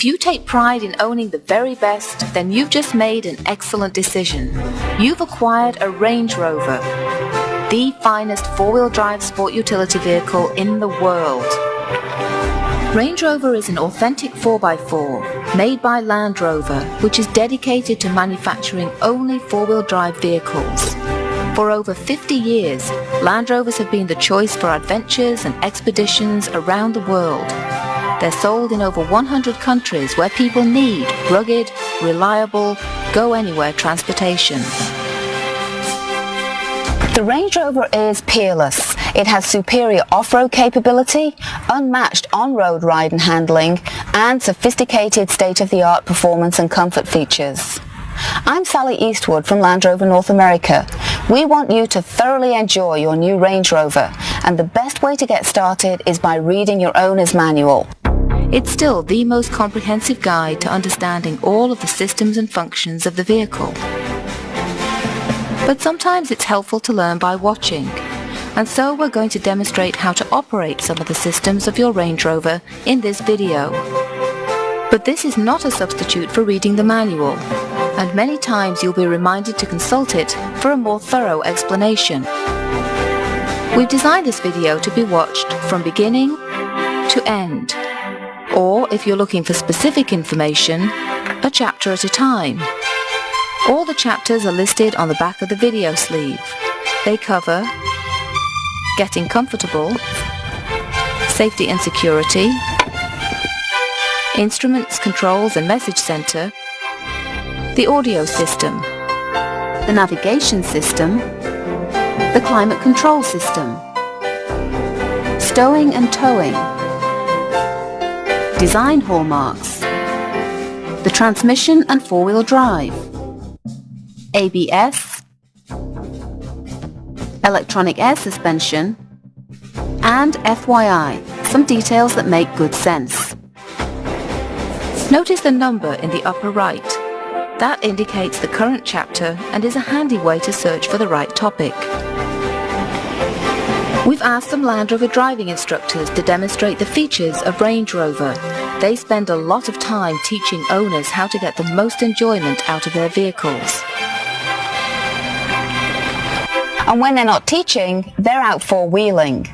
If you take pride in owning the very best, then you've just made an excellent decision. You've acquired a Range Rover, the finest four-wheel drive sport utility vehicle in the world. Range Rover is an authentic 4x4 made by Land Rover, which is dedicated to manufacturing only four-wheel drive vehicles. For over 50 years, Land Rovers have been the choice for adventures and expeditions around the world. They're sold in over 100 countries where people need rugged, reliable, go-anywhere transportation. The Range Rover is peerless. It has superior off-road capability, unmatched on-road ride and handling, and sophisticated state-of-the-art performance and comfort features. I'm Sally Eastwood from Land Rover North America. We want you to thoroughly enjoy your new Range Rover, and the best way to get started is by reading your owner's manual. It's still the most comprehensive guide to understanding all of the systems and functions of the vehicle. But sometimes it's helpful to learn by watching, and so we're going to demonstrate how to operate some of the systems of your Range Rover in this video. But this is not a substitute for reading the manual, and many times you'll be reminded to consult it for a more thorough explanation. We've designed this video to be watched from beginning to end, or if you're looking for specific information, a chapter at a time. All the chapters are listed on the back of the video sleeve. They cover getting comfortable, safety and security, instruments, controls and message center, the audio system, the navigation system, the climate control system, stowing and towing, design hallmarks, the transmission and four-wheel drive, ABS, electronic air suspension, and FYI, some details that make good sense. Notice the number in the upper right. That indicates the current chapter and is a handy way to search for the right topic. We've asked some Land Rover driving instructors to demonstrate the features of Range Rover. They spend a lot of time teaching owners how to get the most enjoyment out of their vehicles. And when they're not teaching, they're out four-wheeling.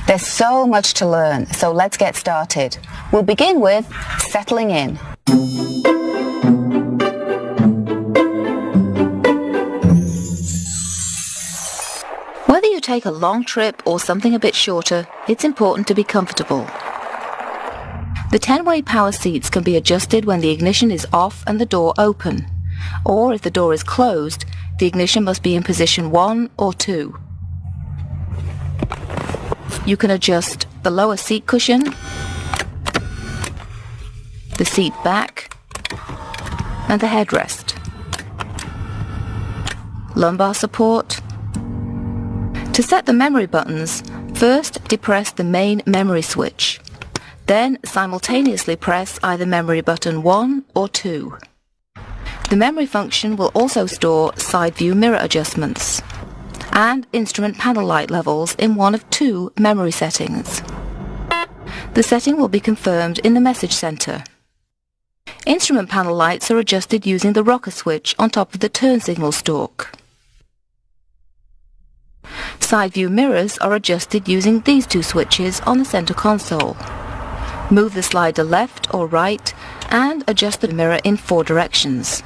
There's so much to learn, so let's get started. We'll begin with settling in. Whether you take a long trip or something a bit shorter, it's important to be comfortable. The 10-way power seats can be adjusted when the ignition is off and the door open, or if the door is closed, the ignition must be in position 1 or 2. You can adjust the lower seat cushion, the seat back, and the headrest. Lumbar support. To set the memory buttons, first depress the main memory switch. Then simultaneously press either memory button 1 or 2. The memory function will also store side view mirror adjustments and instrument panel light levels in one of 2 memory settings. The setting will be confirmed in the message center. Instrument panel lights are adjusted using the rocker switch on top of the turn signal stalk. Side view mirrors are adjusted using these 2 switches on the center console. Move the slider left or right and adjust the mirror in 4 directions.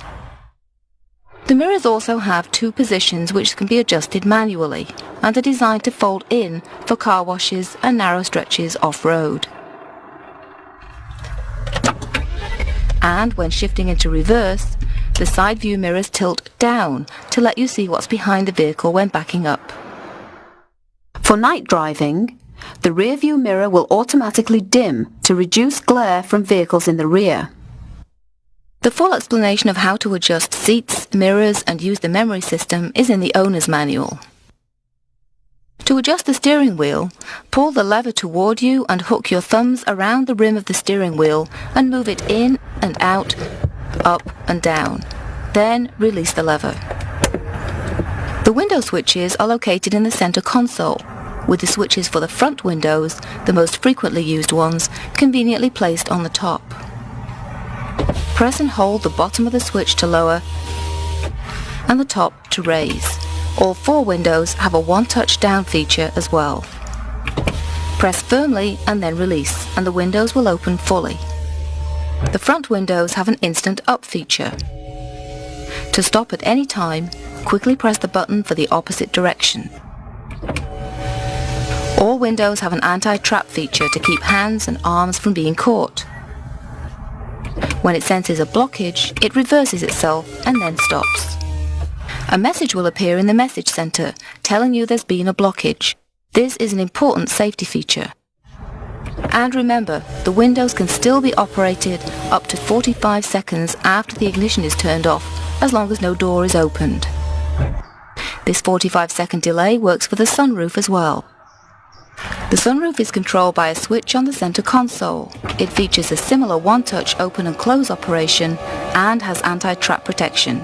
The mirrors also have 2 positions which can be adjusted manually and are designed to fold in for car washes and narrow stretches off-road. And when shifting into reverse, the side view mirrors tilt down to let you see what's behind the vehicle when backing up. For night driving, the rear view mirror will automatically dim to reduce glare from vehicles in the rear. The full explanation of how to adjust seats, mirrors, and use the memory system is in the owner's manual. To adjust the steering wheel, pull the lever toward you and hook your thumbs around the rim of the steering wheel and move it in and out, up and down. Then release the lever. The window switches are located in the center console, with the switches for the front windows, the most frequently used ones, conveniently placed on the top. Press and hold the bottom of the switch to lower and the top to raise. All 4 windows have a one-touch down feature as well. Press firmly and then release, and the windows will open fully. The front windows have an instant up feature. To stop at any time, quickly press the button for the opposite direction. All windows have an anti-trap feature to keep hands and arms from being caught. When it senses a blockage, it reverses itself and then stops. A message will appear in the message center telling you there's been a blockage. This is an important safety feature. And remember, the windows can still be operated up to 45 seconds after the ignition is turned off, as long as no door is opened. This 45-second delay works for the sunroof as well. The sunroof is controlled by a switch on the center console. It features a similar one-touch open and close operation and has anti-trap protection.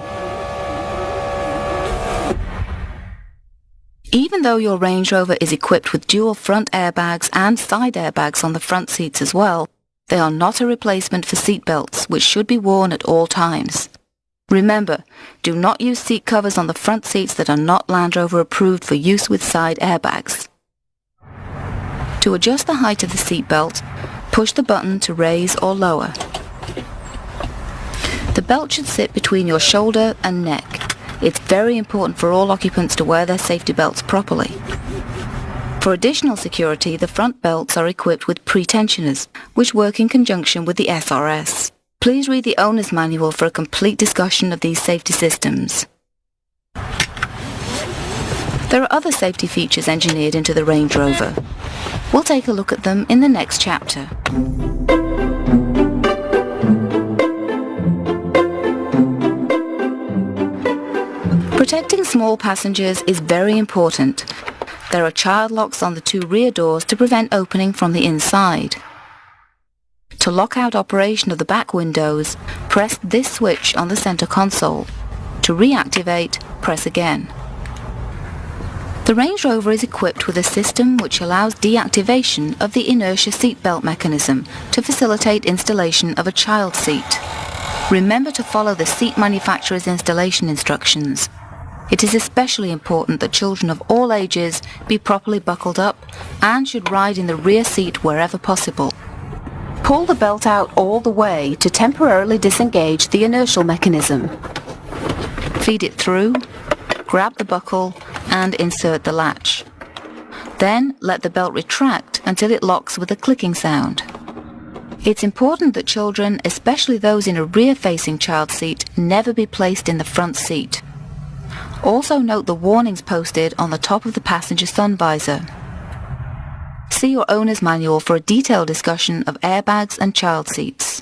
Even though your Range Rover is equipped with dual front airbags and side airbags on the front seats as well, they are not a replacement for seat belts, which should be worn at all times. Remember, do not use seat covers on the front seats that are not Land Rover approved for use with side airbags. To adjust the height of the seat belt, push the button to raise or lower. The belt should sit between your shoulder and neck. It's very important for all occupants to wear their safety belts properly. For additional security, the front belts are equipped with pre-tensioners, which work in conjunction with the SRS. Please read the owner's manual for a complete discussion of these safety systems. There are other safety features engineered into the Range Rover. We'll take a look at them in the next chapter. Protecting small passengers is very important. There are child locks on the 2 rear doors to prevent opening from the inside. To lock out operation of the back windows, press this switch on the center console. To reactivate, press again. The Range Rover is equipped with a system which allows deactivation of the inertia seatbelt mechanism to facilitate installation of a child seat. Remember to follow the seat manufacturer's installation instructions. It is especially important that children of all ages be properly buckled up and should ride in the rear seat wherever possible. Pull the belt out all the way to temporarily disengage the inertial mechanism. Feed it through, grab the buckle and insert the latch. Then let the belt retract until it locks with a clicking sound. It's important that children, especially those in a rear-facing child seat, never be placed in the front seat. Also note the warnings posted on the top of the passenger sun visor. See your owner's manual for a detailed discussion of airbags and child seats.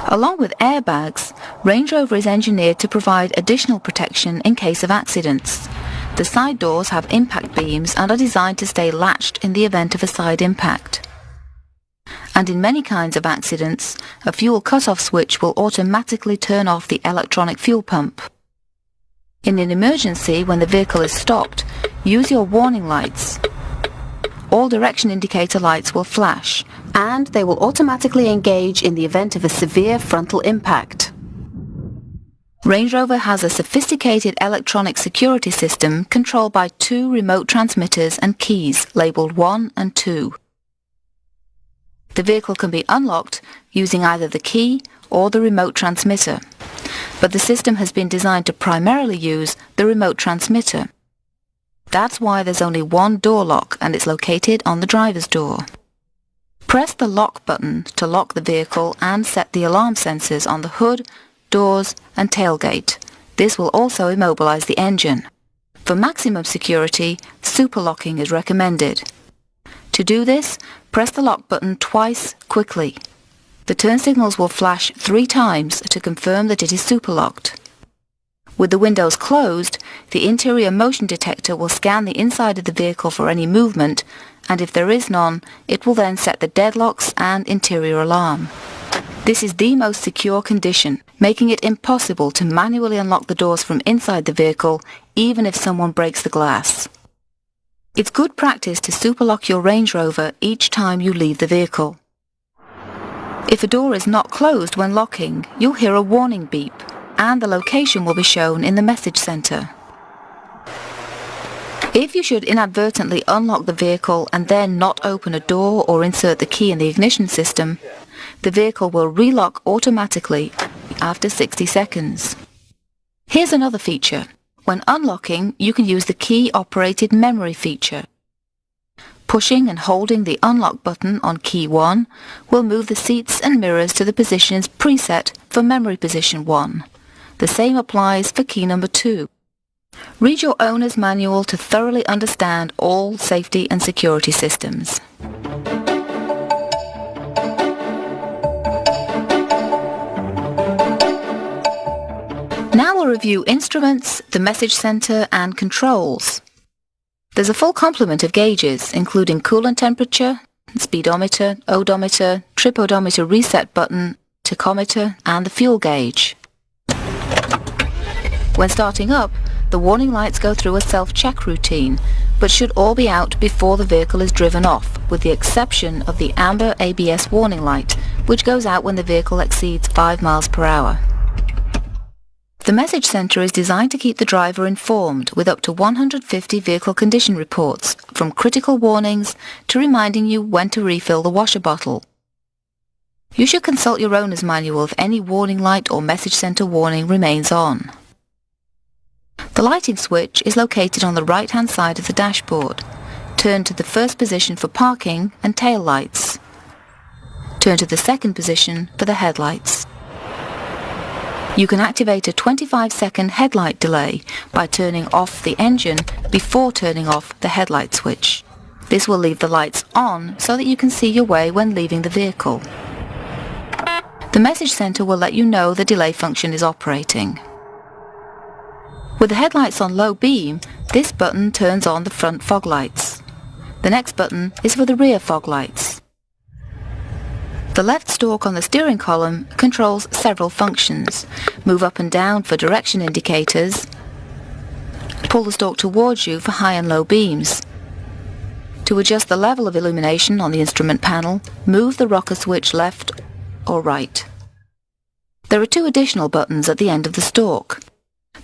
Along with airbags, Range Rover is engineered to provide additional protection in case of accidents. The side doors have impact beams and are designed to stay latched in the event of a side impact. And in many kinds of accidents, a fuel cut-off switch will automatically turn off the electronic fuel pump. In an emergency, when the vehicle is stopped, use your warning lights. All direction indicator lights will flash, and they will automatically engage in the event of a severe frontal impact. Range Rover has a sophisticated electronic security system controlled by 2 remote transmitters and keys labeled 1 and 2. The vehicle can be unlocked using either the key or the remote transmitter, but the system has been designed to primarily use the remote transmitter. That's why there's only one door lock, and it's located on the driver's door. Press the lock button to lock the vehicle and set the alarm sensors on the hood, doors and tailgate. This will also immobilize the engine. For maximum security, super locking is recommended. To do this, press the lock button twice quickly. The turn signals will flash 3 times to confirm that it is super locked. With the windows closed, the interior motion detector will scan the inside of the vehicle for any movement, and if there is none, it will then set the deadlocks and interior alarm. This is the most secure condition, making it impossible to manually unlock the doors from inside the vehicle, even if someone breaks the glass. It's good practice to superlock your Range Rover each time you leave the vehicle. If a door is not closed when locking, you'll hear a warning beep, and the location will be shown in the message center. If you should inadvertently unlock the vehicle and then not open a door or insert the key in the ignition system, the vehicle will relock automatically after 60 seconds. Here's another feature. When unlocking, you can use the key-operated memory feature. Pushing and holding the unlock button on key 1 will move the seats and mirrors to the positions preset for memory position 1. The same applies for key number 2. Read your owner's manual to thoroughly understand all safety and security systems. Now we'll review instruments, the message center and controls. There's a full complement of gauges, including coolant temperature, speedometer, odometer, trip odometer reset button, tachometer, and the fuel gauge. When starting up, the warning lights go through a self-check routine, but should all be out before the vehicle is driven off, with the exception of the amber ABS warning light, which goes out when the vehicle exceeds 5 miles per hour. The message center is designed to keep the driver informed with up to 150 vehicle condition reports, from critical warnings to reminding you when to refill the washer bottle. You should consult your owner's manual if any warning light or message center warning remains on. The lighting switch is located on the right-hand side of the dashboard. Turn to the first position for parking and tail lights. Turn to the second position for the headlights. You can activate a 25-second headlight delay by turning off the engine before turning off the headlight switch. This will leave the lights on so that you can see your way when leaving the vehicle. The message center will let you know the delay function is operating. With the headlights on low beam, this button turns on the front fog lights. The next button is for the rear fog lights. The left stalk on the steering column controls several functions. Move up and down for direction indicators. Pull the stalk towards you for high and low beams. To adjust the level of illumination on the instrument panel, move the rocker switch left or right. There are 2 additional buttons at the end of the stalk.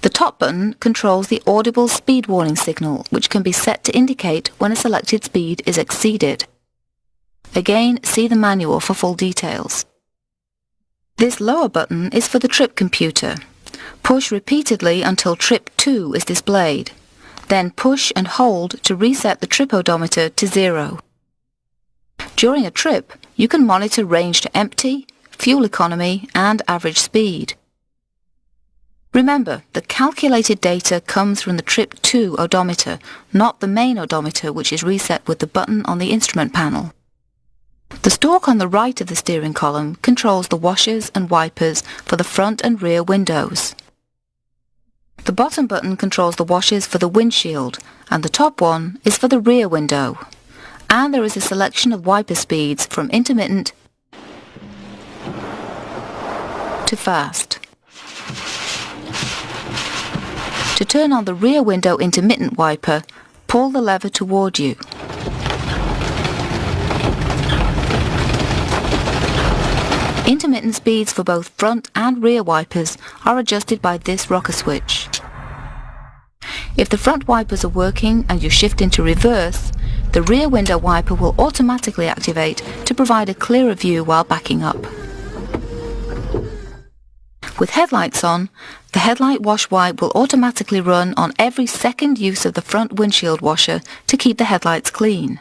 The top button controls the audible speed warning signal, which can be set to indicate when a selected speed is exceeded. Again, see the manual for full details. This lower button is for the trip computer. Push repeatedly until trip 2 is displayed. Then push and hold to reset the trip odometer to 0. During a trip, you can monitor range to empty, fuel economy, and average speed. Remember, the calculated data comes from the trip 2 odometer, not the main odometer, which is reset with the button on the instrument panel. The stalk on the right of the steering column controls the washers and wipers for the front and rear windows. The bottom button controls the washers for the windshield, and the top one is for the rear window. And there is a selection of wiper speeds from intermittent to fast. To turn on the rear window intermittent wiper, pull the lever toward you. Intermittent speeds for both front and rear wipers are adjusted by this rocker switch. If the front wipers are working and you shift into reverse, the rear window wiper will automatically activate to provide a clearer view while backing up. With headlights on, the headlight wash wipe will automatically run on every second use of the front windshield washer to keep the headlights clean.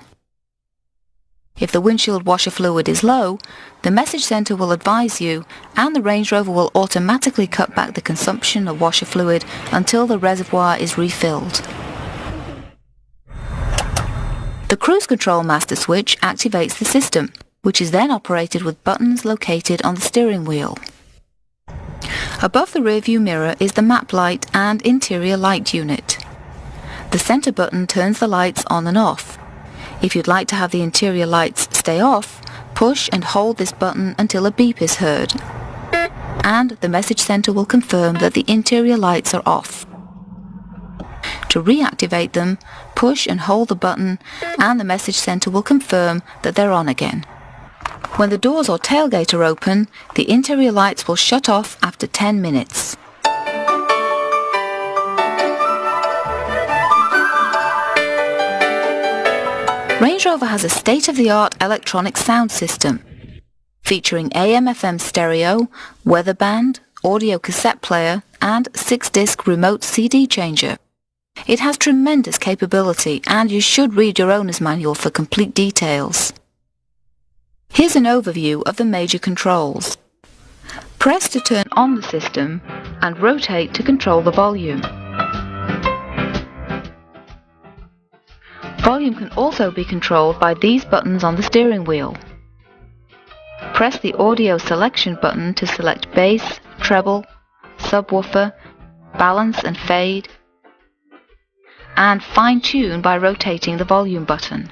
If the windshield washer fluid is low, the message center will advise you, and the Range Rover will automatically cut back the consumption of washer fluid until the reservoir is refilled. The cruise control master switch activates the system, which is then operated with buttons located on the steering wheel. Above the rearview mirror is the map light and interior light unit. The center button turns the lights on and off. If you'd like to have the interior lights stay off, push and hold this button until a beep is heard, and the message center will confirm that the interior lights are off. To reactivate them, push and hold the button, and the message center will confirm that they're on again. When the doors or tailgate are open, the interior lights will shut off after 10 minutes. Range Rover has a state-of-the-art electronic sound system, featuring AM/FM stereo, weather band, audio cassette player, and 6-disc remote CD changer. It has tremendous capability, and you should read your owner's manual for complete details. Here's an overview of the major controls. Press to turn on the system and rotate to control the volume. Volume can also be controlled by these buttons on the steering wheel. Press the audio selection button to select bass, treble, subwoofer, balance and fade, and fine-tune by rotating the volume button.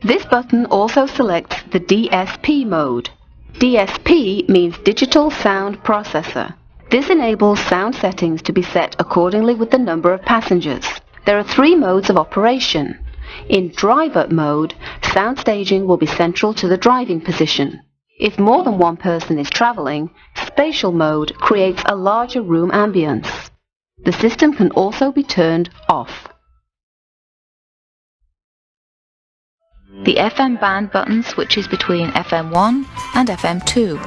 This button also selects the DSP mode. DSP means Digital Sound Processor. This enables sound settings to be set accordingly with the number of passengers. There are 3 modes of operation. In driver mode, sound staging will be central to the driving position. If more than one person is traveling, spatial mode creates a larger room ambience. The system can also be turned off. The FM band button switches between FM1 and FM2.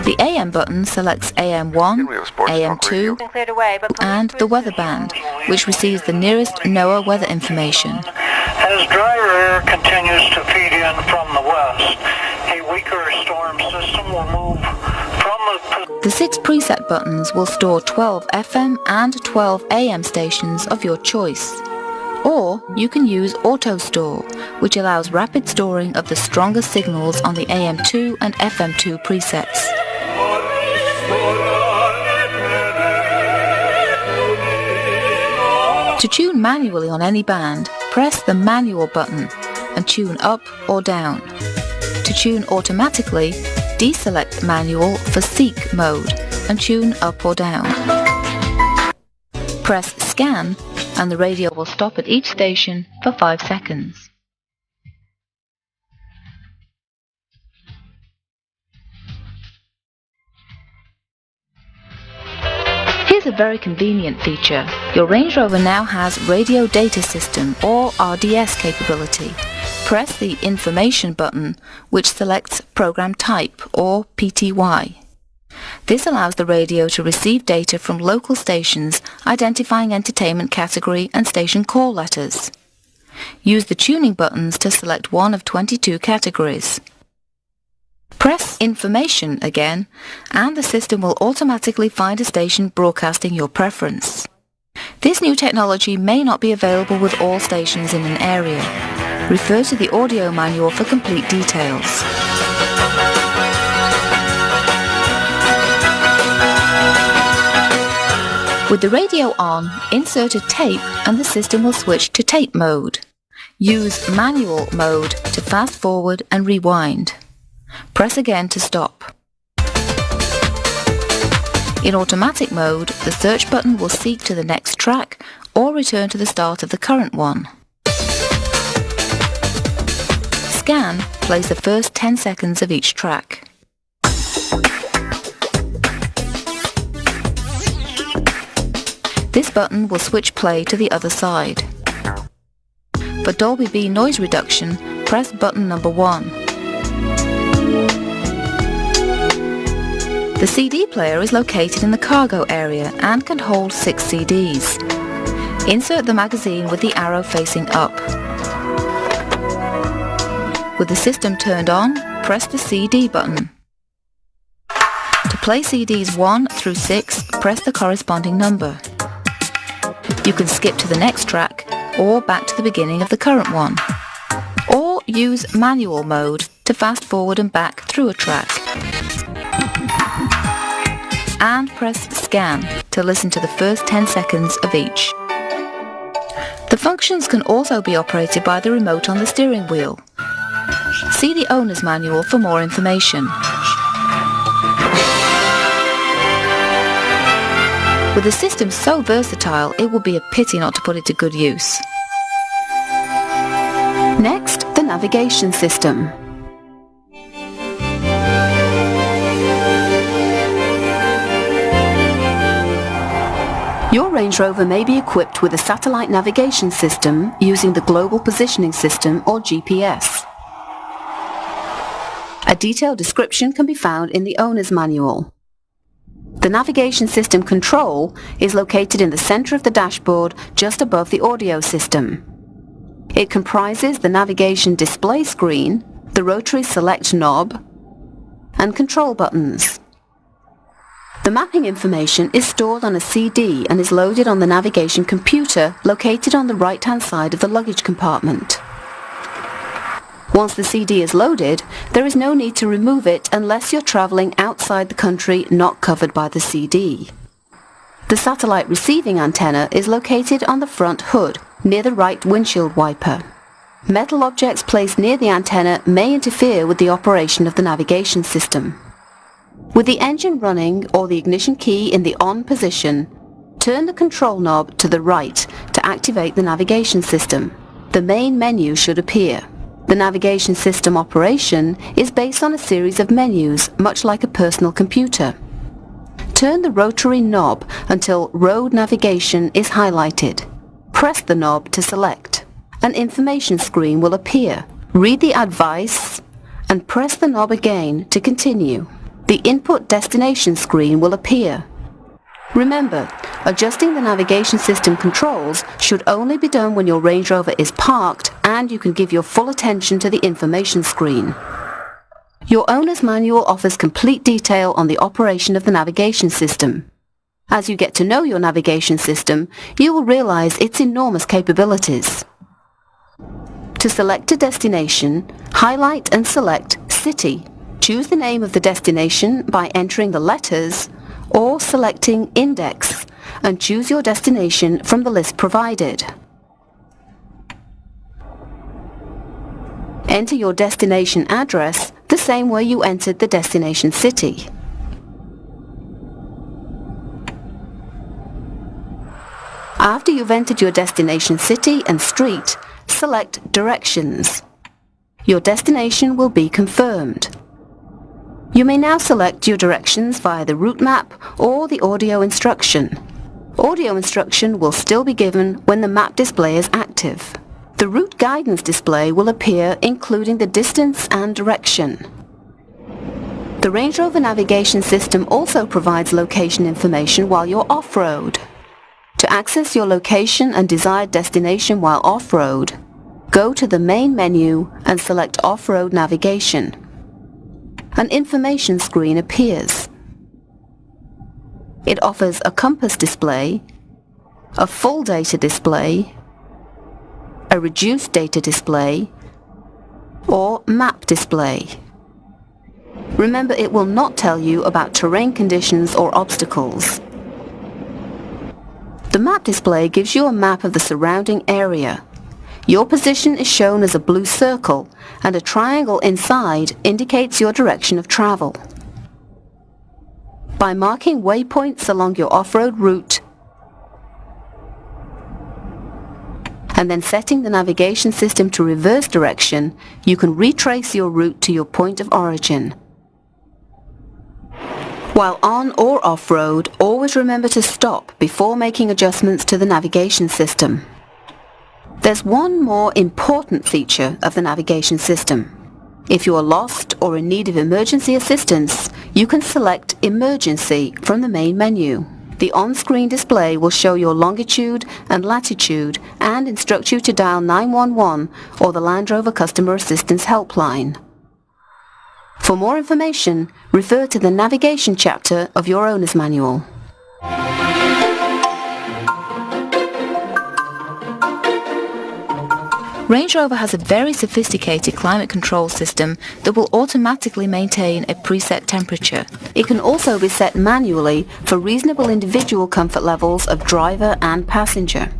The AM button selects AM1, AM2, and the weather band, which receives the nearest NOAA weather information. As dry air continues to feed in from the west, a weaker storm system will move from the 6 preset buttons will store 12 FM and 12 AM stations of your choice. Or you can use Auto Store, which allows rapid storing of the stronger signals on the AM2 and FM2 presets. To tune manually on any band, press the manual button and tune up or down. To tune automatically, deselect manual for seek mode and tune up or down. Press scan and the radio will stop at each station for 5 seconds. Here's a very convenient feature. Your Range Rover now has Radio Data System or RDS capability. Press the Information button, which selects Program Type or PTY. This allows the radio to receive data from local stations identifying entertainment category and station call letters. Use the tuning buttons to select one of 22 categories. Press Information again, and the system will automatically find a station broadcasting your preference. This new technology may not be available with all stations in an area. Refer to the audio manual for complete details. With the radio on, insert a tape and the system will switch to tape mode. Use manual mode to fast forward and rewind. Press again to stop. In automatic mode, the search button will seek to the next track or return to the start of the current one. Scan plays the first 10 seconds of each track. This button will switch play to the other side. For Dolby B noise reduction, press button number 1. The CD player is located in the cargo area and can hold 6 CDs. Insert the magazine with the arrow facing up. With the system turned on, press the CD button. To play CDs 1 through 6, press the corresponding number. You can skip to the next track or back to the beginning of the current one. Or use manual mode to fast forward and back through a track. And press scan to listen to the first 10 seconds of each. The functions can also be operated by the remote on the steering wheel. See the owner's manual for more information. With a system so versatile, it would be a pity not to put it to good use. Next, the navigation system. Your Range Rover may be equipped with a satellite navigation system using the Global Positioning System or GPS. A detailed description can be found in the owner's manual. The navigation system control is located in the center of the dashboard just above the audio system. It comprises the navigation display screen, the rotary select knob, and control buttons. The mapping information is stored on a CD and is loaded on the navigation computer located on the right-hand side of the luggage compartment. Once the CD is loaded, there is no need to remove it unless you're traveling outside the country not covered by the CD. The satellite receiving antenna is located on the front hood, near the right windshield wiper. Metal objects placed near the antenna may interfere with the operation of the navigation system. With the engine running or the ignition key in the on position, turn the control knob to the right to activate the navigation system. The main menu should appear. The navigation system operation is based on a series of menus, much like a personal computer. Turn the rotary knob until Road Navigation is highlighted. Press the knob to select. An information screen will appear. Read the advice and press the knob again to continue. The input destination screen will appear. Remember, adjusting the navigation system controls should only be done when your Range Rover is parked and you can give your full attention to the information screen. Your owner's manual offers complete detail on the operation of the navigation system. As you get to know your navigation system, you will realize its enormous capabilities. To select a destination, highlight and select City. Choose the name of the destination by entering the letters or selecting Index and choose your destination from the list provided. Enter your destination address the same way you entered the destination city. After you've entered your destination city and street, select Directions. Your destination will be confirmed. You may now select your directions via the route map or the audio instruction. Audio instruction will still be given when the map display is active. The route guidance display will appear including the distance and direction. The Range Rover navigation system also provides location information while you're off-road. To access your location and desired destination while off-road, go to the main menu and select Off-Road Navigation. An information screen appears. It offers a compass display, a full data display, a reduced data display, or map display. Remember, it will not tell you about terrain conditions or obstacles. The map display gives you a map of the surrounding area. Your position is shown as a blue circle, and a triangle inside indicates your direction of travel. By marking waypoints along your off-road route and then setting the navigation system to reverse direction, you can retrace your route to your point of origin. While on or off-road, always remember to stop before making adjustments to the navigation system. There's one more important feature of the navigation system. If you are lost or in need of emergency assistance, you can select Emergency from the main menu. The on-screen display will show your longitude and latitude and instruct you to dial 911 or the Land Rover Customer Assistance Helpline. For more information, refer to the navigation chapter of your owner's manual. Range Rover has a very sophisticated climate control system that will automatically maintain a preset temperature. It can also be set manually for reasonable individual comfort levels of driver and passenger.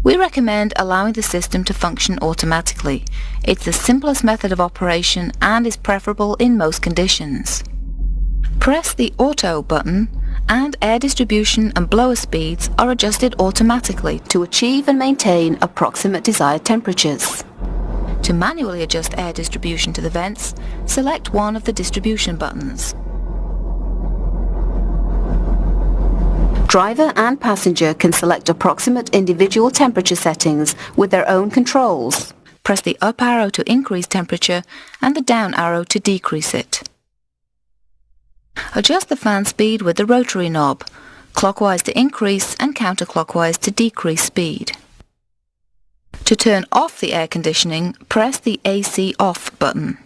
We recommend allowing the system to function automatically. It's the simplest method of operation and is preferable in most conditions. Press the Auto button and air distribution and blower speeds are adjusted automatically to achieve and maintain approximate desired temperatures. To To manually adjust air distribution to the vents, select one of the distribution buttons. Driver and passenger can select approximate individual temperature settings with their own controls. Press the up arrow to increase temperature and the down arrow to decrease it. Adjust the fan speed with the rotary knob, clockwise to increase and counterclockwise to decrease speed. To turn off the air conditioning, press the AC off button.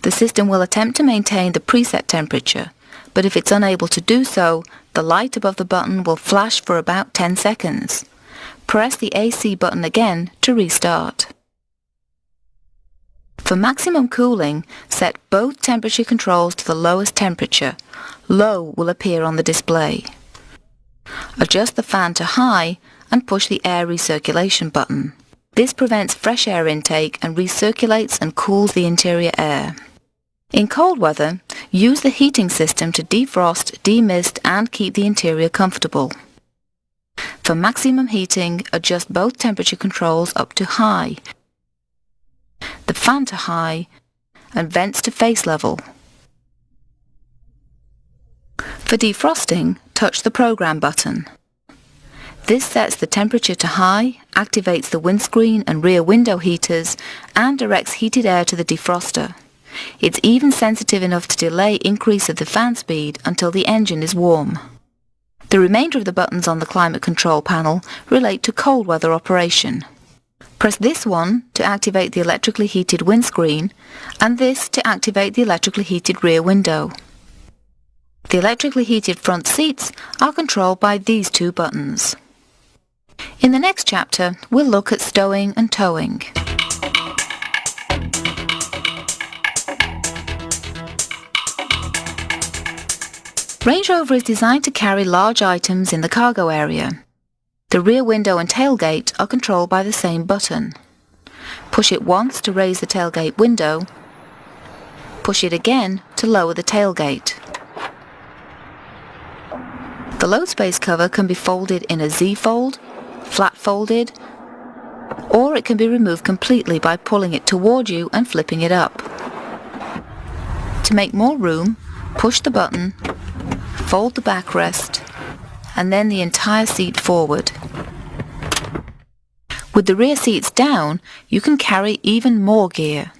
The system will attempt to maintain the preset temperature, but if it's unable to do so, the light above the button will flash for about 10 seconds. Press the AC button again to restart. For maximum cooling, set both temperature controls to the lowest temperature. Low will appear on the display. Adjust the fan to high and push the air recirculation button. This prevents fresh air intake and recirculates and cools the interior air. In cold weather, use the heating system to defrost, demist and keep the interior comfortable. For maximum heating, adjust both temperature controls up to high, the fan to high, and vents to face level. For defrosting, touch the program button. This sets the temperature to high, activates the windscreen and rear window heaters, and directs heated air to the defroster. It's even sensitive enough to delay increase of the fan speed until the engine is warm. The remainder of the buttons on the climate control panel relate to cold weather operation. Press this one to activate the electrically heated windscreen and this to activate the electrically heated rear window. The electrically heated front seats are controlled by these two buttons. In the next chapter, we'll look at stowing and towing. Range Rover is designed to carry large items in the cargo area. The rear window and tailgate are controlled by the same button. Push it once to raise the tailgate window. Push it again to lower the tailgate. The load space cover can be folded in a Z-fold, flat folded, or it can be removed completely by pulling it toward you and flipping it up. To make more room, push the button, fold the backrest, and then the entire seat forward. With the rear seats down, you can carry even more gear.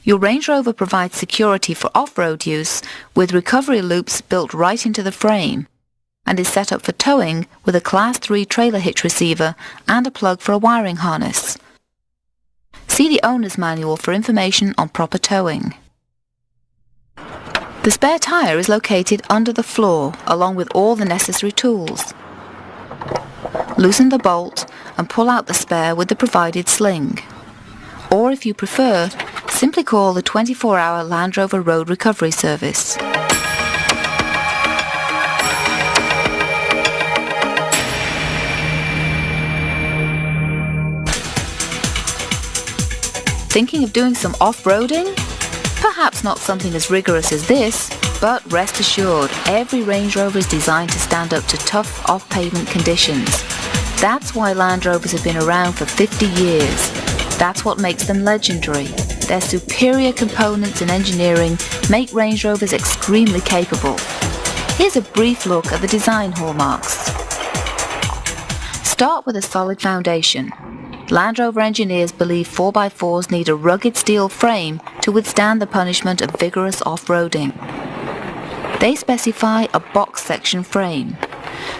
Your Range Rover provides security for off-road use with recovery loops built right into the frame, and is set up for towing with a Class 3 trailer hitch receiver and a plug for a wiring harness. See the owner's manual for information on proper towing. The spare tyre is located under the floor along with all the necessary tools. Loosen the bolt and pull out the spare with the provided sling. Or if you prefer, simply call the 24-hour Land Rover Road Recovery Service. Thinking of doing some off-roading? Perhaps not something as rigorous as this, but rest assured, every Range Rover is designed to stand up to tough off-pavement conditions. That's why Land Rovers have been around for 50 years. That's what makes them legendary. Their superior components and engineering make Range Rovers extremely capable. Here's a brief look at the design hallmarks. Start with a solid foundation. Land Rover engineers believe 4x4s need a rugged steel frame to withstand the punishment of vigorous off-roading. They specify a box section frame.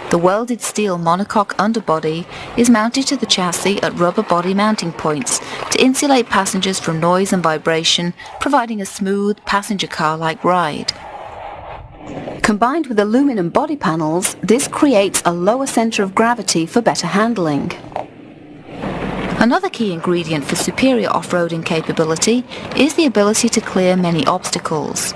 The welded steel monocoque underbody is mounted to the chassis at rubber body mounting points to insulate passengers from noise and vibration, providing a smooth passenger car-like ride. Combined with aluminum body panels, this creates a lower center of gravity for better handling. Another key ingredient for superior off-roading capability is the ability to clear many obstacles.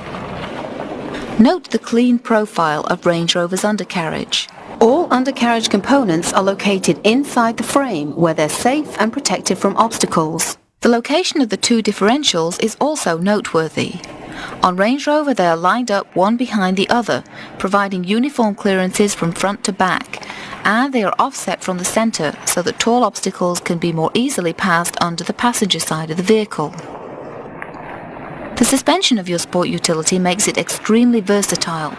Note the clean profile of Range Rover's undercarriage. All undercarriage components are located inside the frame where they're safe and protected from obstacles. The location of the two differentials is also noteworthy. On Range Rover they are lined up one behind the other, providing uniform clearances from front to back, and they are offset from the centre so that tall obstacles can be more easily passed under the passenger side of the vehicle. The suspension of your sport utility makes it extremely versatile.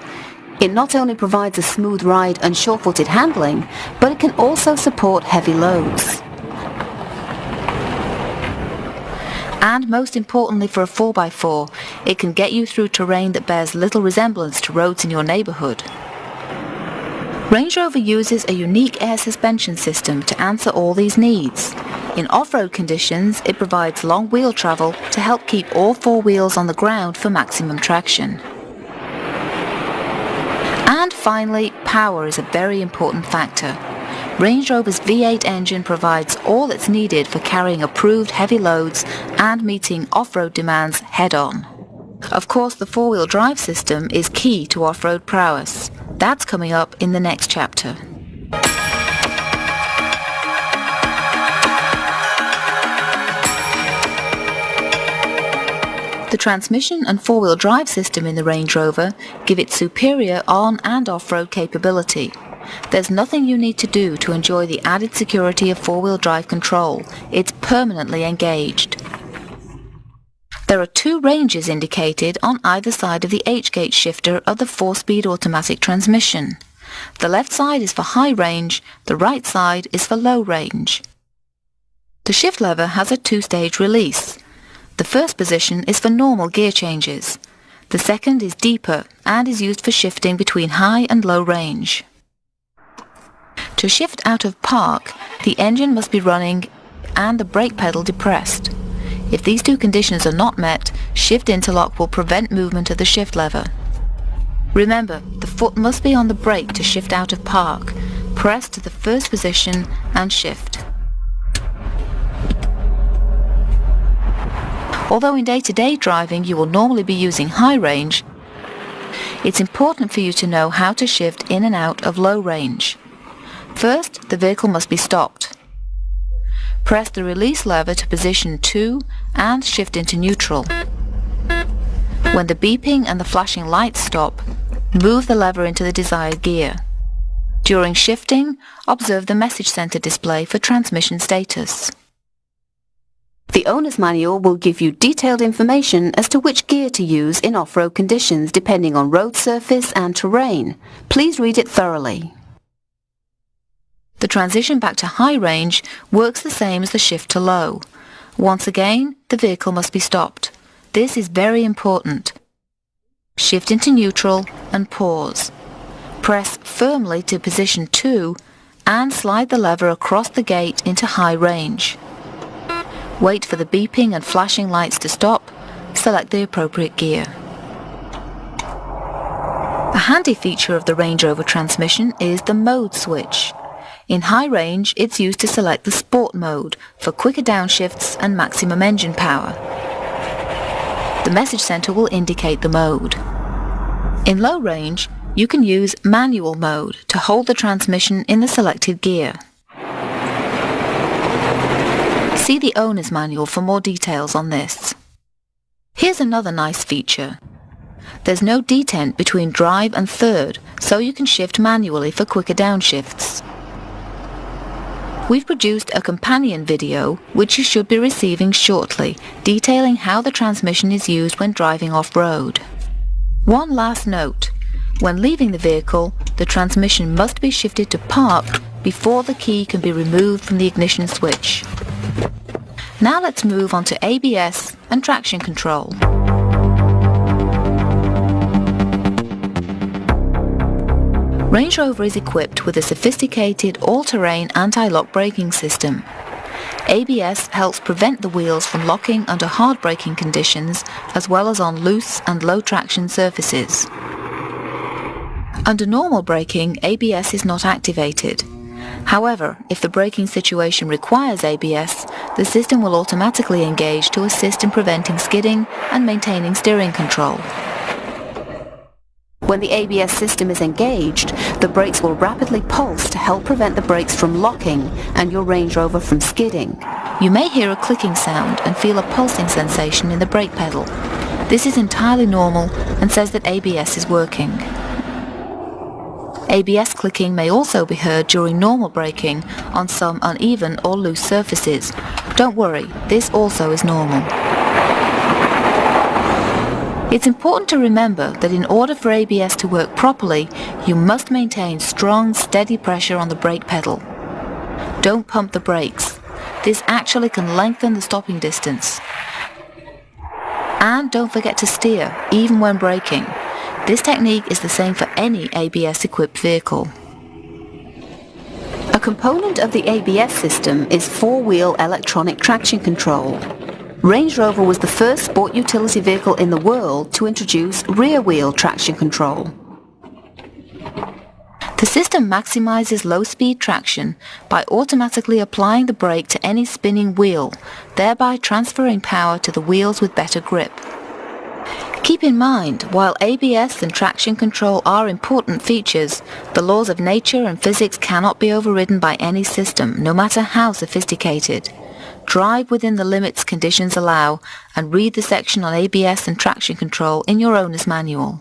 It not only provides a smooth ride and sure-footed handling, but it can also support heavy loads. And most importantly for a 4x4, it can get you through terrain that bears little resemblance to roads in your neighbourhood. Range Rover uses a unique air suspension system to answer all these needs. In off-road conditions, it provides long wheel travel to help keep all four wheels on the ground for maximum traction. And finally, power is a very important factor. Range Rover's V8 engine provides all that's needed for carrying approved heavy loads and meeting off-road demands head-on. Of course, the four-wheel drive system is key to off-road prowess. That's coming up in the next chapter. The transmission and four-wheel drive system in the Range Rover give it superior on- and off-road capability. There's nothing you need to do to enjoy the added security of four-wheel drive control. It's permanently engaged. There are two ranges indicated on either side of the H-gate shifter of the 4-speed automatic transmission. The left side is for high range, the right side is for low range. The shift lever has a 2-stage release. The first position is for normal gear changes. The second is deeper and is used for shifting between high and low range. To shift out of park, the engine must be running and the brake pedal depressed. If these two conditions are not met, shift interlock will prevent movement of the shift lever. Remember, the foot must be on the brake to shift out of park. Press to the first position and shift. Although in day-to-day driving you will normally be using high range, it's important for you to know how to shift in and out of low range. First, the vehicle must be stopped. Press the release lever to position 2 and shift into neutral. When the beeping and the flashing lights stop, move the lever into the desired gear. During shifting, observe the message center display for transmission status. The owner's manual will give you detailed information as to which gear to use in off-road conditions depending on road surface and terrain. Please read it thoroughly. The transition back to high range works the same as the shift to low. Once again, the vehicle must be stopped. This is very important. Shift into neutral and pause. Press firmly to position 2 and slide the lever across the gate into high range. Wait for the beeping and flashing lights to stop. Select the appropriate gear. A handy feature of the Range Rover transmission is the mode switch. In high range, it's used to select the sport mode for quicker downshifts and maximum engine power. The message center will indicate the mode. In low range, you can use manual mode to hold the transmission in the selected gear. See the owner's manual for more details on this. Here's another nice feature. There's no detent between drive and third, so you can shift manually for quicker downshifts. We've produced a companion video, which you should be receiving shortly, detailing how the transmission is used when driving off-road. One last note. When leaving the vehicle, the transmission must be shifted to park before the key can be removed from the ignition switch. Now let's move on to ABS and traction control. Range Rover is equipped with a sophisticated all-terrain anti-lock braking system. ABS helps prevent the wheels from locking under hard braking conditions as well as on loose and low traction surfaces. Under normal braking, ABS is not activated. However, if the braking situation requires ABS, the system will automatically engage to assist in preventing skidding and maintaining steering control. When the ABS system is engaged, the brakes will rapidly pulse to help prevent the brakes from locking and your Range Rover from skidding. You may hear a clicking sound and feel a pulsing sensation in the brake pedal. This is entirely normal and says that ABS is working. ABS clicking may also be heard during normal braking on some uneven or loose surfaces. Don't worry, this also is normal. It's important to remember that in order for ABS to work properly, you must maintain strong, steady pressure on the brake pedal. Don't pump the brakes. This actually can lengthen the stopping distance. And don't forget to steer, even when braking. This technique is the same for any ABS-equipped vehicle. A component of the ABS system is four-wheel electronic traction control. Range Rover was the first sport utility vehicle in the world to introduce rear-wheel traction control. The system maximizes low-speed traction by automatically applying the brake to any spinning wheel, thereby transferring power to the wheels with better grip. Keep in mind, while ABS and traction control are important features, the laws of nature and physics cannot be overridden by any system, no matter how sophisticated. Drive within the limits conditions allow and read the section on ABS and traction control in your owner's manual.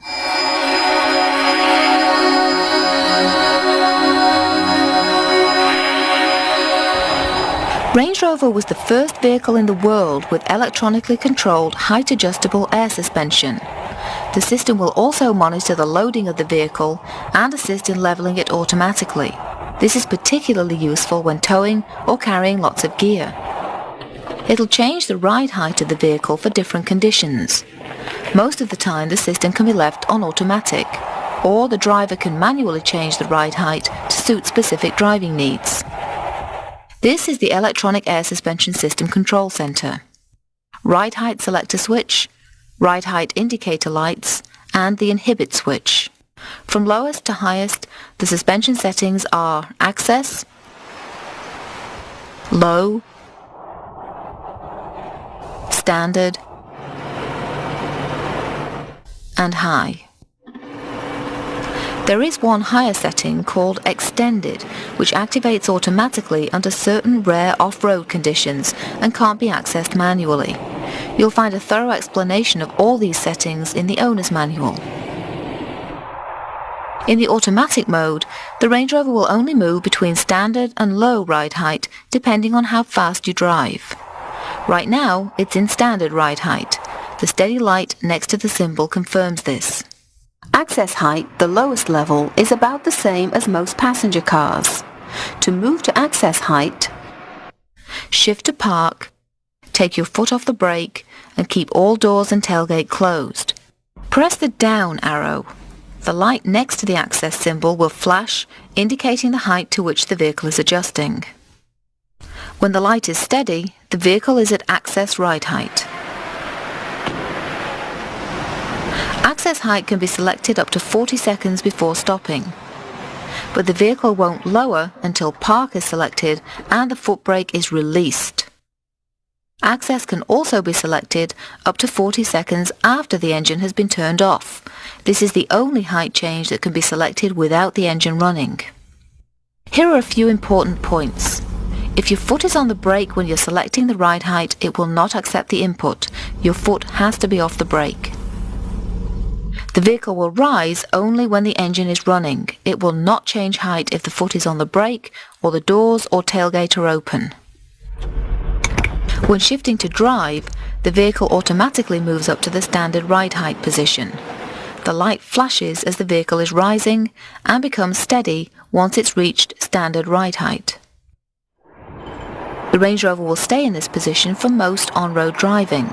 Range Rover was the first vehicle in the world with electronically controlled height-adjustable air suspension. The system will also monitor the loading of the vehicle and assist in leveling it automatically. This is particularly useful when towing or carrying lots of gear. It'll change the ride height of the vehicle for different conditions. Most of the time the system can be left on automatic, or the driver can manually change the ride height to suit specific driving needs. This is the Electronic Air Suspension System Control Center. Ride height selector switch, ride height indicator lights, and the inhibit switch. From lowest to highest, the suspension settings are access, low, standard, and high. There is one higher setting called Extended, which activates automatically under certain rare off-road conditions and can't be accessed manually. You'll find a thorough explanation of all these settings in the owner's manual. In the automatic mode, the Range Rover will only move between standard and low ride height depending on how fast you drive. Right now, it's in standard ride height. The steady light next to the symbol confirms this. Access height, the lowest level, is about the same as most passenger cars. To move to access height, shift to park, take your foot off the brake, and keep all doors and tailgate closed. Press the down arrow. The light next to the access symbol will flash, indicating the height to which the vehicle is adjusting. When the light is steady, the vehicle is at access ride height. Access height can be selected up to 40 seconds before stopping, but the vehicle won't lower until park is selected and the foot brake is released. Access can also be selected up to 40 seconds after the engine has been turned off. This is the only height change that can be selected without the engine running. Here are a few important points. If your foot is on the brake when you're selecting the ride height, it will not accept the input. Your foot has to be off the brake. The vehicle will rise only when the engine is running. It will not change height if the foot is on the brake or the doors or tailgate are open. When shifting to drive, the vehicle automatically moves up to the standard ride height position. The light flashes as the vehicle is rising and becomes steady once it's reached standard ride height. The Range Rover will stay in this position for most on-road driving.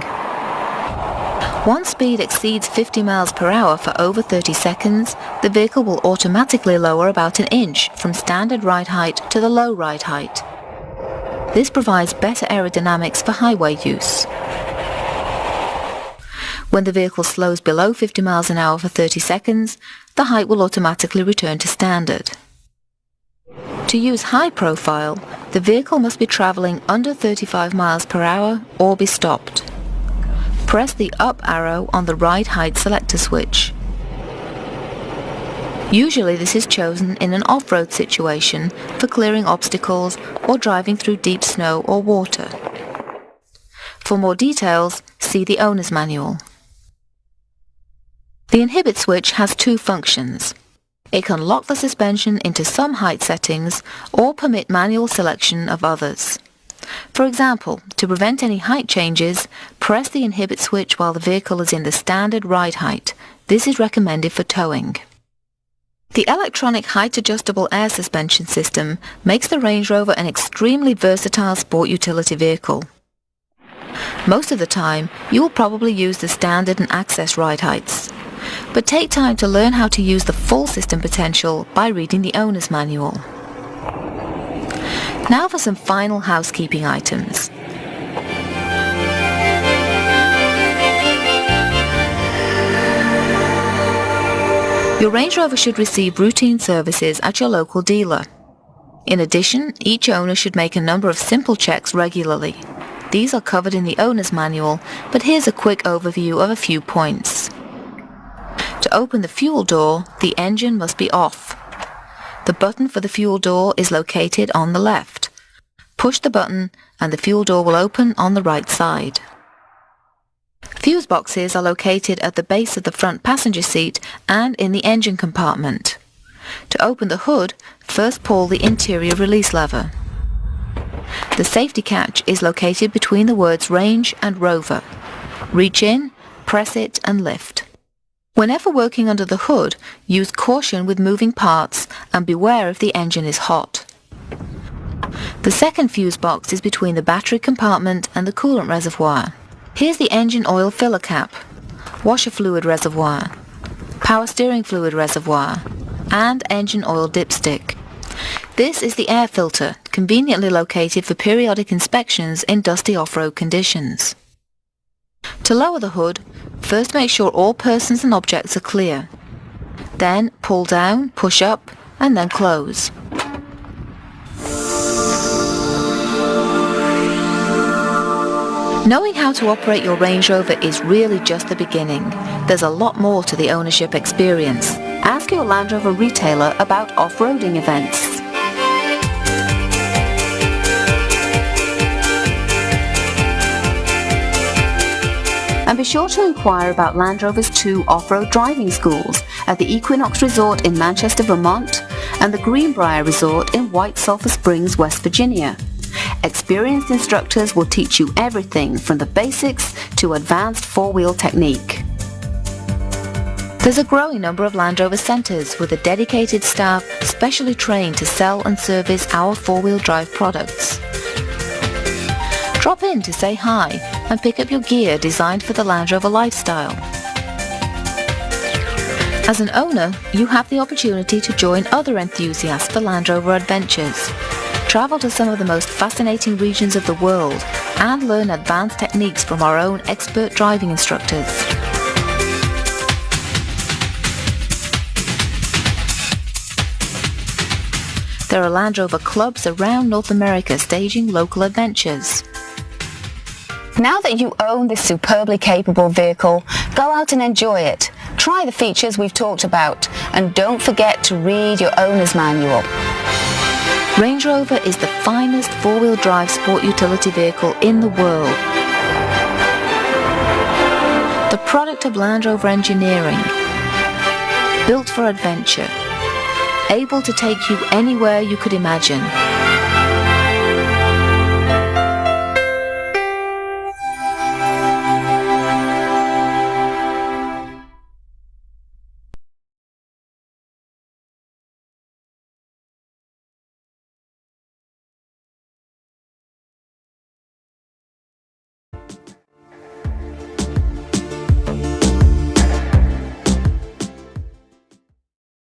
Once speed exceeds 50 miles per hour for over 30 seconds, the vehicle will automatically lower about an inch from standard ride height to the low ride height. This provides better aerodynamics for highway use. When the vehicle slows below 50 miles an hour for 30 seconds, the height will automatically return to standard. To use high profile, the vehicle must be traveling under 35 miles per hour or be stopped. Press the up arrow on the ride height selector switch. Usually this is chosen in an off-road situation for clearing obstacles or driving through deep snow or water. For more details, see the owner's manual. The inhibit switch has two functions. It can lock the suspension into some height settings or permit manual selection of others. For example, to prevent any height changes, press the inhibit switch while the vehicle is in the standard ride height. This is recommended for towing. The electronic height-adjustable air suspension system makes the Range Rover an extremely versatile sport utility vehicle. Most of the time, you will probably use the standard and access ride heights. But take time to learn how to use the full system potential by reading the owner's manual. Now for some final housekeeping items. Your Range Rover should receive routine services at your local dealer. In addition, each owner should make a number of simple checks regularly. These are covered in the owner's manual, but here's a quick overview of a few points. To open the fuel door, the engine must be off. The button for the fuel door is located on the left. Push the button and the fuel door will open on the right side. Fuse boxes are located at the base of the front passenger seat and in the engine compartment. To open the hood, first pull the interior release lever. The safety catch is located between the words Range and Rover. Reach in, press it and lift. Whenever working under the hood, use caution with moving parts and beware if the engine is hot. The second fuse box is between the battery compartment and the coolant reservoir. Here's the engine oil filler cap, washer fluid reservoir, power steering fluid reservoir, and engine oil dipstick. This is the air filter, conveniently located for periodic inspections in dusty off-road conditions. To lower the hood, first make sure all persons and objects are clear. Then pull down, push up, and then close. Knowing how to operate your Range Rover is really just the beginning. There's a lot more to the ownership experience. Ask your Land Rover retailer about off-roading events. And be sure to inquire about Land Rover's 2 off-road driving schools at the Equinox Resort in Manchester, Vermont, and the Greenbrier Resort in White Sulphur Springs, West Virginia. Experienced instructors will teach you everything from the basics to advanced four-wheel technique. There's a growing number of Land Rover centres with a dedicated staff specially trained to sell and service our four-wheel drive products. Drop in to say hi and pick up your gear designed for the Land Rover lifestyle. As an owner, you have the opportunity to join other enthusiasts for Land Rover adventures. Travel to some of the most fascinating regions of the world and learn advanced techniques from our own expert driving instructors. There are Land Rover clubs around North America staging local adventures. Now that you own this superbly capable vehicle, go out and enjoy it. Try the features we've talked about and don't forget to read your owner's manual. Range Rover is the finest four-wheel drive sport utility vehicle in the world. The product of Land Rover engineering. Built for adventure. Able to take you anywhere you could imagine.